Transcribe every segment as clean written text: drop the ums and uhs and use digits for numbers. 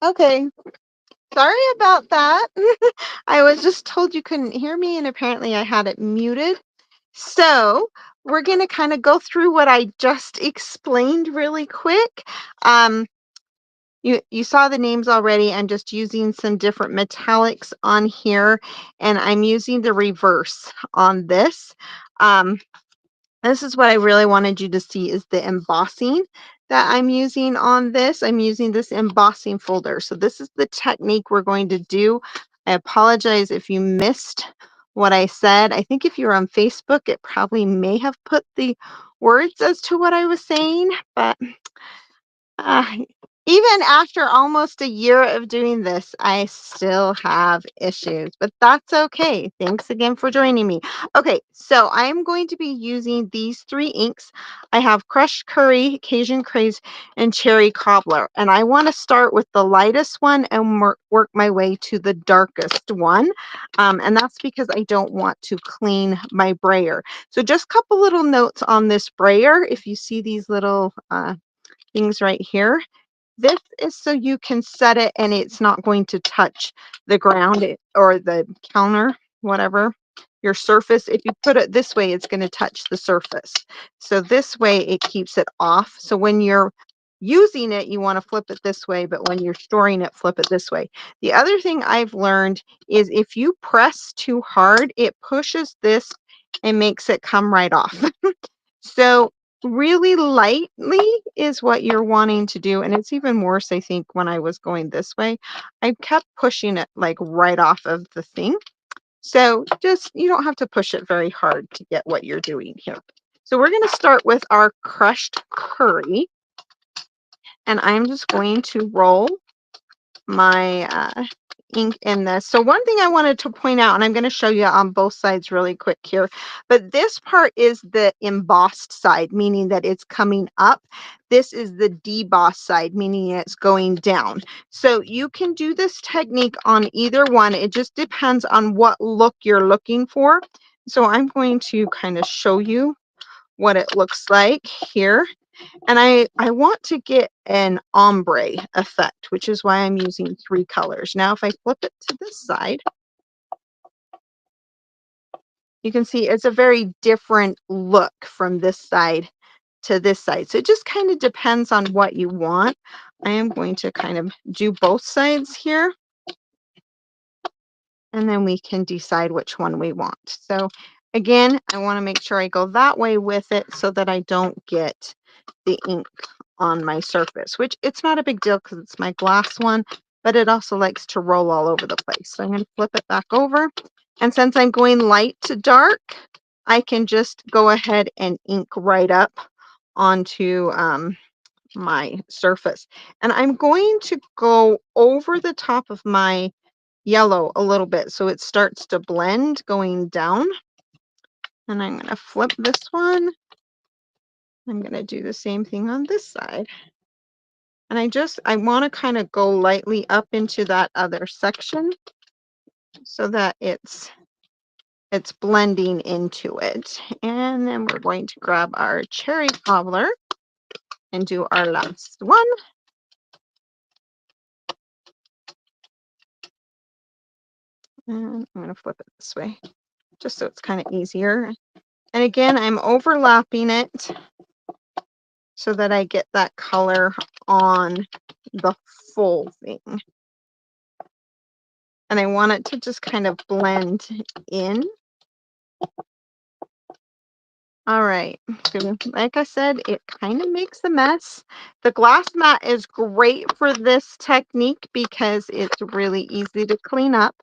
Okay, sorry about that. I was just told you couldn't hear me, and apparently I had it muted. So we're going to kind of go through what I just explained really quick. Um, you saw the names already. I'm just using some different metallics on here, and I'm using the reverse on this. Um, This is what I really wanted you to see is the embossing that I'm using on this. I'm using this embossing folder. So this is the technique we're going to do. I apologize if you missed what I said. I think if you're on Facebook, it probably may have put the words as to what I was saying, but uh, even after almost a year of doing this, I still have issues, but that's okay. Thanks again for joining me. Okay, so I'm going to be using these three inks. I have Crushed Curry, Cajun Craze, and Cherry Cobbler. And I want to start with the lightest one and work my way to the darkest one. And that's because I don't want to clean my brayer. So just a couple little notes on this brayer. If you see these little things right here. This is so you can set it and it's not going to touch the ground or the counter, whatever, your surface. If you put it this way, it's going to touch the surface. So this way it keeps it off. So when you're using it, you want to flip it this way, but when you're storing it, flip it this way. The other thing I've learned is if you press too hard, it pushes this and makes it come right off. So really lightly is what you're wanting to do. And it's even worse, I think, when I was going this way. I kept pushing it like right off of the thing. So just, you don't have to push it very hard to get what you're doing here. So we're going to start with our crushed curry. And I'm just going to roll my ink in this. So one thing I wanted to point out, and I'm going to show you on both sides really quick here, but this part is the embossed side, meaning that it's coming up. This is the debossed side, meaning it's going down. So you can do this technique on either one. It just depends on what look you're looking for. So I'm going to kind of show you what it looks like here. And I want to get an ombre effect, which is why I'm using three colors. Now, if I flip it to this side, you can see it's a very different look from this side to this side. So it just kind of depends on what you want. I am going to kind of do both sides here, and then we can decide which one we want. So again, I want to make sure I go that way with it so that I don't get the ink on my surface, which it's not a big deal because it's my glass one, but it also likes to roll all over the place. So I'm going to flip it back over. And since I'm going light to dark, I can just go ahead and ink right up onto my surface. And I'm going to go over the top of my yellow a little bit so it starts to blend going down. And I'm going to flip this one. I'm going to do the same thing on this side. And I want to kind of go lightly up into that other section so that it's blending into it. And then we're going to grab our cherry cobbler and do our last one. And I'm going to flip it this way just so it's kind of easier. And again, I'm overlapping it so that I get that color on the full thing. And I want it to just kind of blend in. All right, so like I said, it kind of makes a mess. The glass mat is great for this technique because it's really easy to clean up,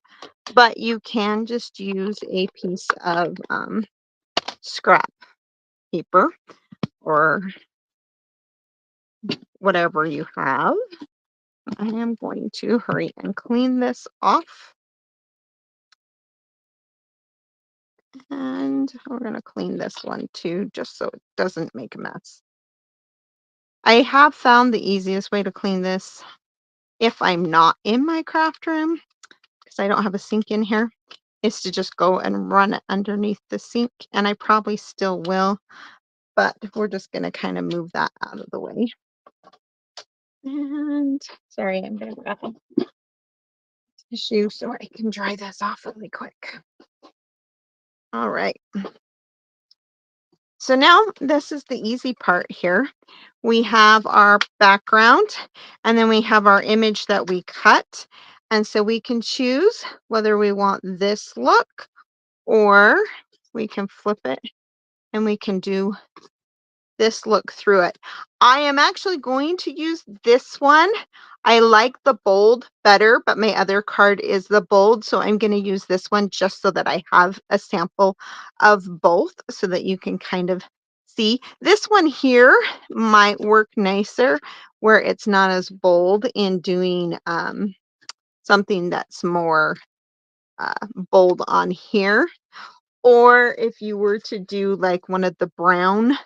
but you can just use a piece of scrap paper or whatever you have. I am going to hurry and clean this off. And we're going to clean this one too, just so it doesn't make a mess. I have found the easiest way to clean this if I'm not in my craft room, because I don't have a sink in here, is to just go and run it underneath the sink. And I probably still will, but we're just going to kind of move that out of the way. And sorry, I'm going to grab a tissue so I can dry this off really quick. All right. So now this is the easy part here. We have our background and then we have our image that we cut. And so we can choose whether we want this look or we can flip it and we can do this look through it. I am actually going to use this one. I like the bold better, but my other card is the bold, so I'm going to use this one just so that I have a sample of both so that you can kind of see. This one here might work nicer where it's not as bold in doing something that's more bold on here. Or if you were to do like one of the brown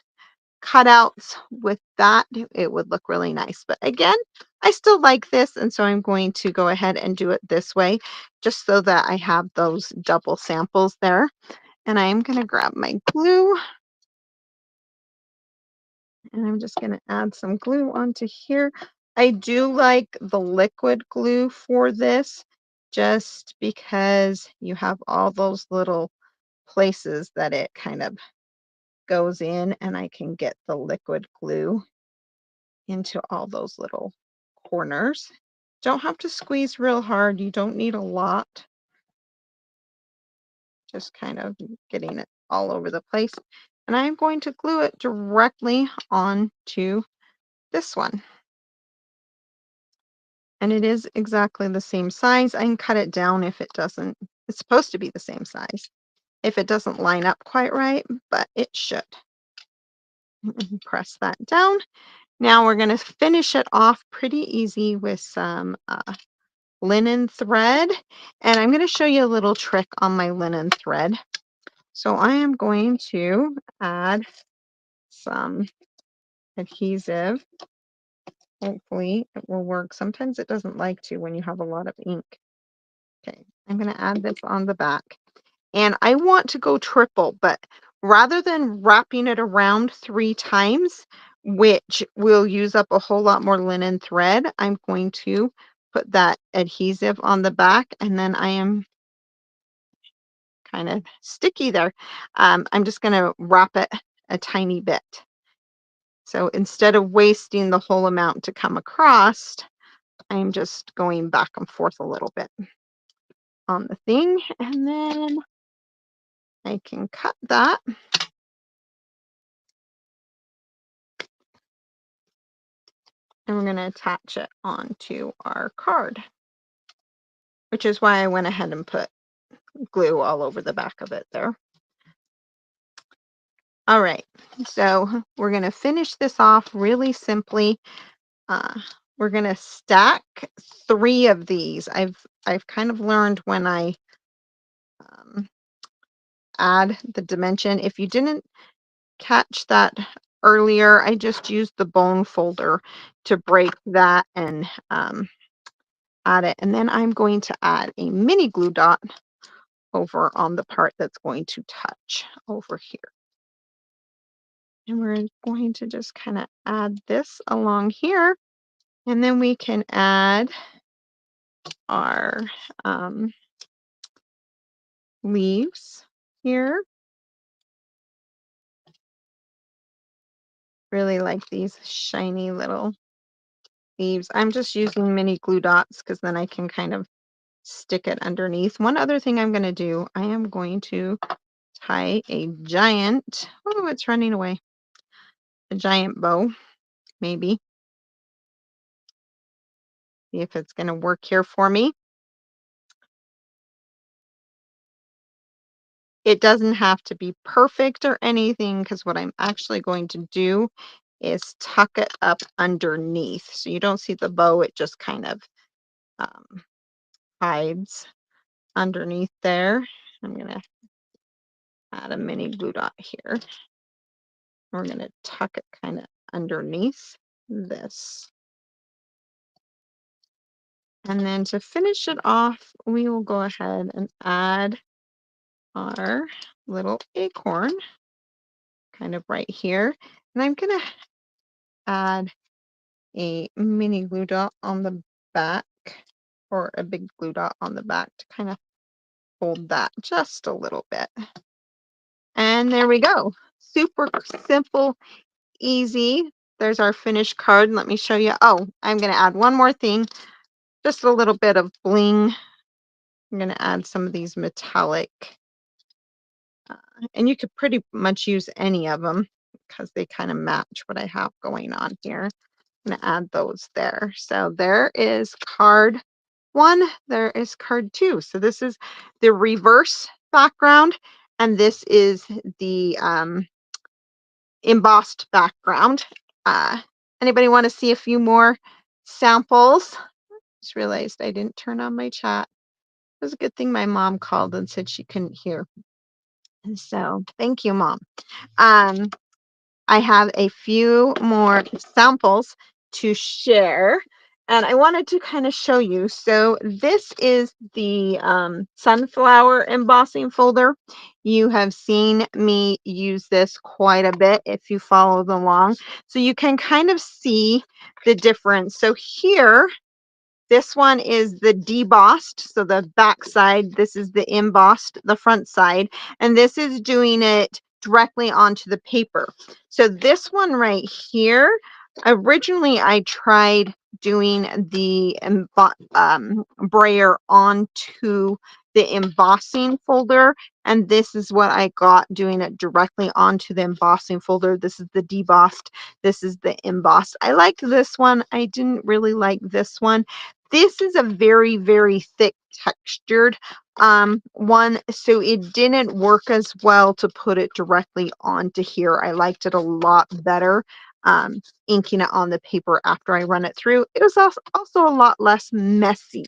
cutouts with that, it would look really nice. But again, I still like this, and so I'm going to go ahead and do it this way, just so that I have those double samples there. And I'm going to grab my glue, and I'm just going to add some glue onto here. I do like the liquid glue for this, just because you have all those little places that it kind of goes in, and I can get the liquid glue into all those little corners. Don't have to squeeze real hard. You don't need a lot. Just kind of getting it all over the place. And I'm going to glue it directly onto this one. And it is exactly the same size. I can cut it down if it doesn't. It's supposed to be the same size if it doesn't line up quite right, but it should. Press that down. Now we're going to finish it off pretty easy with some linen thread, and I'm going to show you a little trick on my linen thread. So I am going to add some adhesive. Hopefully it will work. Sometimes it doesn't like to when you have a lot of ink. Okay, I'm going to add this on the back, and I want to go triple, but rather than wrapping it around 3 times, which will use up a whole lot more linen thread, I'm going to put that adhesive on the back, and then I am kind of sticky there. I'm just going to wrap it a tiny bit. So instead of wasting the whole amount to come across, I'm just going back and forth a little bit on the thing, and then I can cut that. And we're going to attach it onto our card, which is why I went ahead and put glue all over the back of it there. All right, so we're going to finish this off really simply. We're going to stack 3 of these. I've kind of learned when I add the dimension. If you didn't catch that earlier, I just used the bone folder to break that and add it. And then I'm going to add a mini glue dot over on the part that's going to touch over here. And we're going to just kind of add this along here. And then we can add our leaves here. Really like these shiny little leaves. I'm just using mini glue dots because then I can kind of stick it underneath. One other thing I'm going to do, I am going to tie a giant, oh, it's running away, a giant bow, maybe. See if it's going to work here for me. It doesn't have to be perfect or anything, because what I'm actually going to do is tuck it up underneath. So you don't see the bow, it just kind of hides underneath there. I'm going to add a mini glue dot here. We're going to tuck it kind of underneath this. And then to finish it off, we will go ahead and add our little acorn kind of right here. And I'm going to add a mini glue dot on the back or a big glue dot on the back to kind of hold that just a little bit. And there we go. Super simple, easy. There's our finished card. Let me show you. Oh, I'm going to add one more thing, just a little bit of bling. I'm going to add some of these metallic, and you could pretty much use any of them because they kind of match what I have going on here. I'm going to add those there. So there is card 1, there is card 2. So this is the reverse background, and this is the embossed background. Uh, Anybody want to see a few more samples? Just realized I didn't turn on my chat. It was a good thing my mom called and said she couldn't hear. And so thank you, Mom. Um, I have a few more samples to share, and I wanted to kind of show you. So this is the sunflower embossing folder. You have seen me use this quite a bit if you followed along. So you can kind of see the difference. So here, this one is the debossed, so the back side. This is the embossed, the front side. And this is doing it directly onto the paper. So this one right here, originally I tried doing the brayer onto the embossing folder. And this is what I got, doing it directly onto the embossing folder. This is the debossed. This is the embossed. I liked this one. I didn't really like this one. This is a very, very thick textured one, so it didn't work as well to put it directly onto here. I liked it a lot better inking it on the paper after I run it through. It was also a lot less messy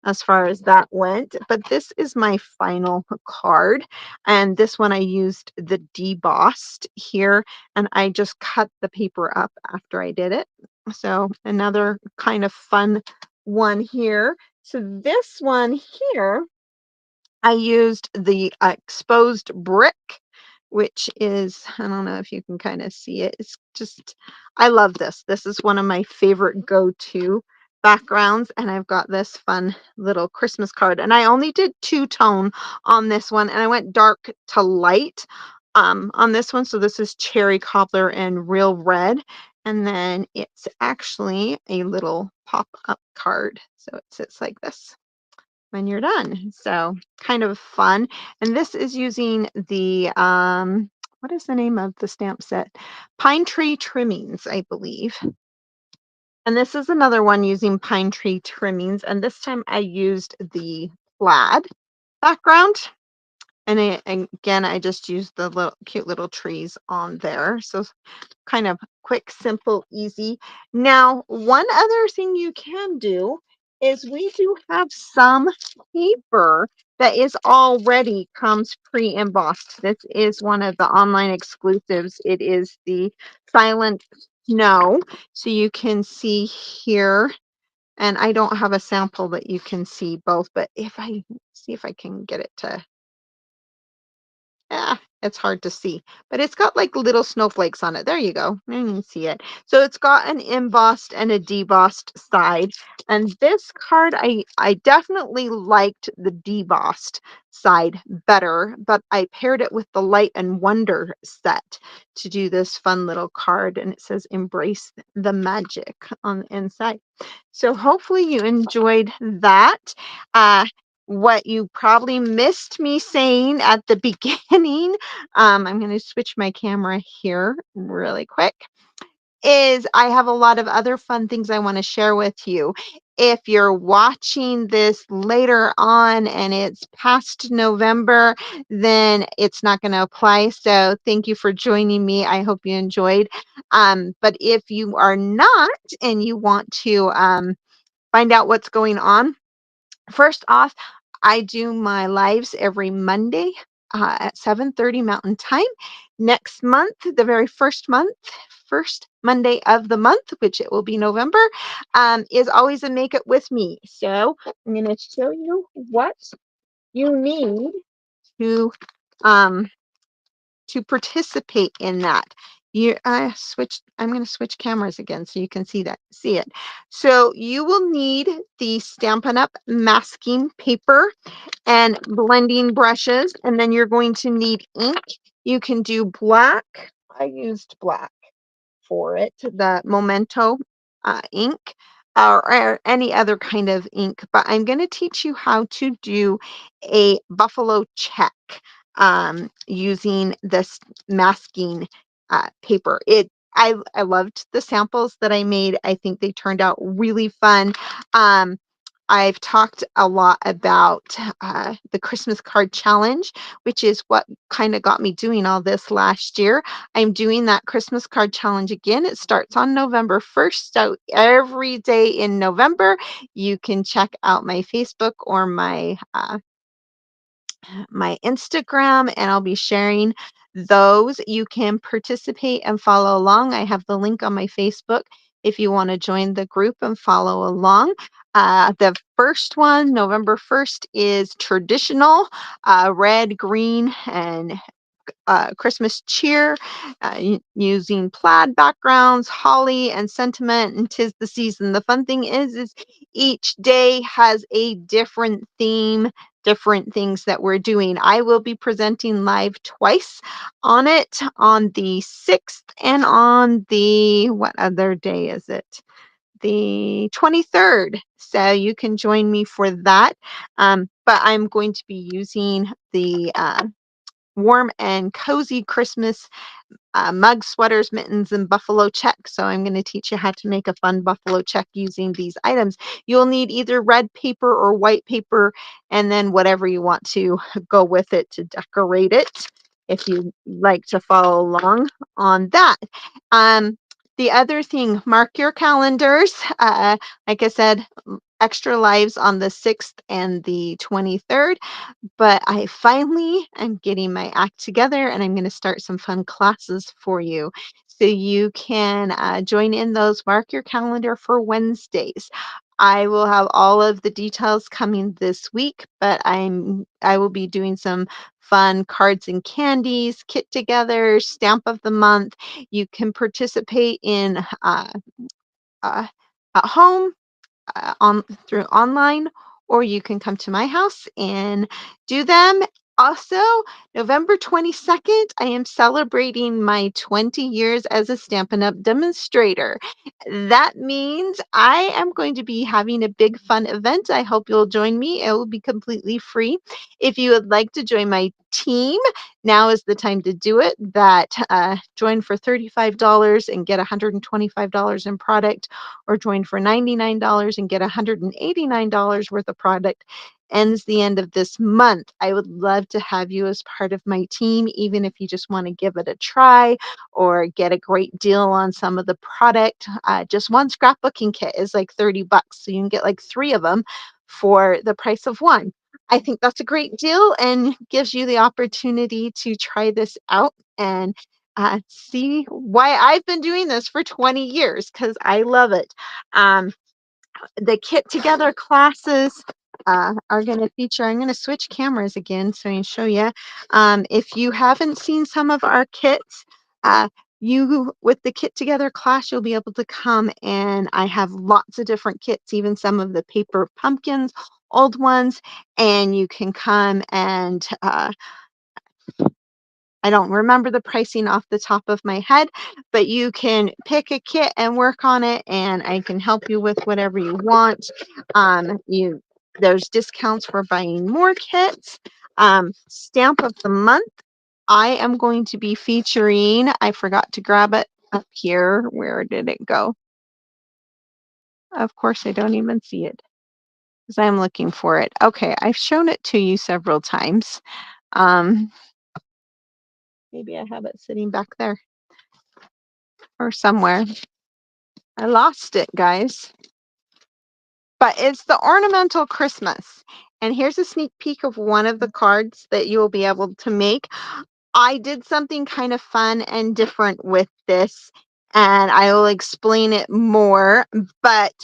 as far as that went, but this is my final card, and this one I used the debossed here, and I just cut the paper up after I did it. So another kind of fun one here. So this one here, I used the exposed brick, which is, I don't know if you can kind of see it. It's just, I love this. This is one of my favorite go-to backgrounds, and I've got this fun little Christmas card. And I only did 2-tone on this one, and I went dark to light on this one. So this is cherry cobbler and real red. And then it's actually a little pop-up card. So it sits like this when you're done. So kind of fun. And this is using the, what is the name of the stamp set? Pine Tree Trimmings, I believe. And this is another one using Pine Tree Trimmings. And this time I used the plaid background. And again, I just used the little cute little trees on there. So kind of quick, simple, easy. Now, one other thing you can do is we do have some paper that is already comes pre-embossed. This is one of the online exclusives. It is the Silent Snow. So you can see here, and I don't have a sample that you can see both, but if I see if I can get it to, it's hard to see, but it's got like little snowflakes on it. There you go. You can see it. So it's got an embossed and a debossed side. And this card, I definitely liked the debossed side better, but I paired it with the Light and Wonder set to do this fun little card. And it says embrace the magic on the inside. So hopefully you enjoyed that. What you probably missed me saying at the beginning, I'm going to switch my camera here really quick, is I have a lot of other fun things I want to share with you. If you're watching this later on and it's past November, then it's not going to apply. So thank you for joining me. I hope you enjoyed. But if you are not and you want to find out what's going on, first off, I do my lives every Monday at 7:30 Mountain Time. Next month, the very first Monday of the month, which it will be November, is always a Make It With Me. So I'm going to show you what you need to um, to participate in that. I'm going to switch cameras again so you can see it. So you will need the Stampin' Up! Masking paper and blending brushes, and then you're going to need ink. You can do black. I used black for it, the Memento ink, or any other kind of ink. But I'm going to teach you how to do a buffalo check using this masking paper. I loved the samples that I made. I think they turned out really fun. Um, I've talked a lot about the Christmas card challenge, which is what kind of got me doing all this last year. I'm doing that Christmas card challenge again. It starts on November 1st. So every day in November, you can check out my Facebook or my Instagram, and I'll be sharing those. You can participate and follow along. I have the link on my Facebook if you want to join the group and follow along. The first one, November 1st, is traditional red, green, and Christmas cheer using plaid backgrounds, holly, and sentiment, and 'tis the season. The fun thing is each day has a different theme, different things that we're doing. I will be presenting live twice on it, on the 6th and on the, what other day is it? The 23rd. So you can join me for that. But I'm going to be using the warm and cozy Christmas mug, sweaters, mittens, and buffalo check. So I'm going to teach you how to make a fun buffalo check using these items. You'll need either red paper or white paper, and then whatever you want to go with it to decorate it if you like to follow along on that. Um, the other thing, mark your calendars. Like I said, extra lives on the 6th and the 23rd. But I finally am getting my act together, and I'm going to start some fun classes for you. So you can join in those. Mark your calendar for Wednesdays. I will have all of the details coming this week, but I will be doing some fun cards and candies, kit together, stamp of the month. You can participate in uh, at home on through online, or you can come to my house and do them. Also, November 22nd, I am celebrating my 20 years as a Stampin' Up! Demonstrator. That means I am going to be having a big fun event. I hope you'll join me. It will be completely free. If you would like to join my team, now is the time to do it. That join for $35 and get $125 in product, or join for $99 and get $189 worth of product. Ends the end of this month. I would love to have you as part of my team, even if you just want to give it a try or get a great deal on some of the product. Just one scrapbooking kit is like 30 bucks. So you can get like three of them for the price of one. I think that's a great deal and gives you the opportunity to try this out and see why I've been doing this for 20 years, because I love it. The Kit Together classes are going to feature, I'm going to switch cameras again so I can show you. If you haven't seen some of our kits, with the Kit Together class, you'll be able to come, and I have lots of different kits, even some of the paper pumpkins, old ones, and you can come and I don't remember the pricing off the top of my head, but you can pick a kit and work on it, and I can help you with whatever you want. There's discounts for buying more kits. Stamp of the month, I am going to be featuring, I forgot to grab it up here. Where did it go? Of course, I don't even see it because I'm looking for it. Okay, I've shown it to you several times. Um, Maybe I have it sitting back there or somewhere. I lost it, guys. But it's the Ornamental Christmas. And here's a sneak peek of one of the cards that you will be able to make. I did something kind of fun and different with this, and I will explain it more. But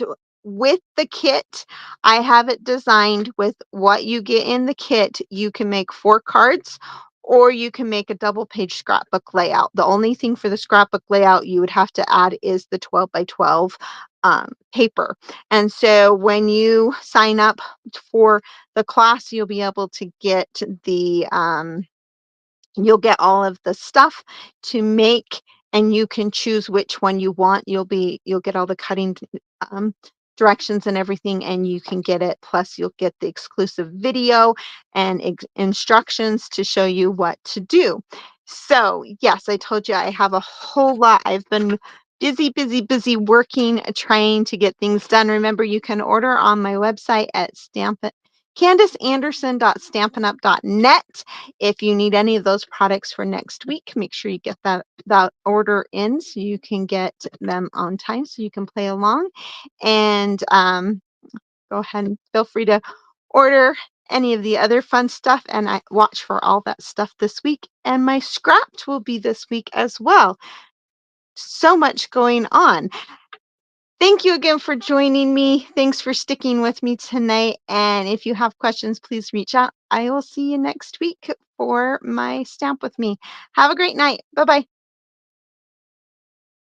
with the kit, I have it designed with what you get in the kit. You can make 4 cards, or you can make a double page scrapbook layout. The only thing for the scrapbook layout you would have to add is the 12 by 12 paper. And so when you sign up for the class, you'll be able to get you'll get all of the stuff to make, and you can choose which one you want. You'll get all the cutting um, directions and everything, and you can get it. Plus, you'll get the exclusive video and instructions to show you what to do. So, yes, I told you I have a whole lot. I've been busy, busy, busy working, trying to get things done. Remember, you can order on my website at candiceanderson.stampinup.net. If you need any of those products for next week, make sure you get that order in so you can get them on time so you can play along. And go ahead and feel free to order any of the other fun stuff, and I watch for all that stuff this week. And my scrapped will be this week as well. So much going on. Thank you again for joining me. Thanks for sticking with me tonight. And if you have questions, please reach out. I will see you next week for my Stamp with Me. Have a great night. Bye bye.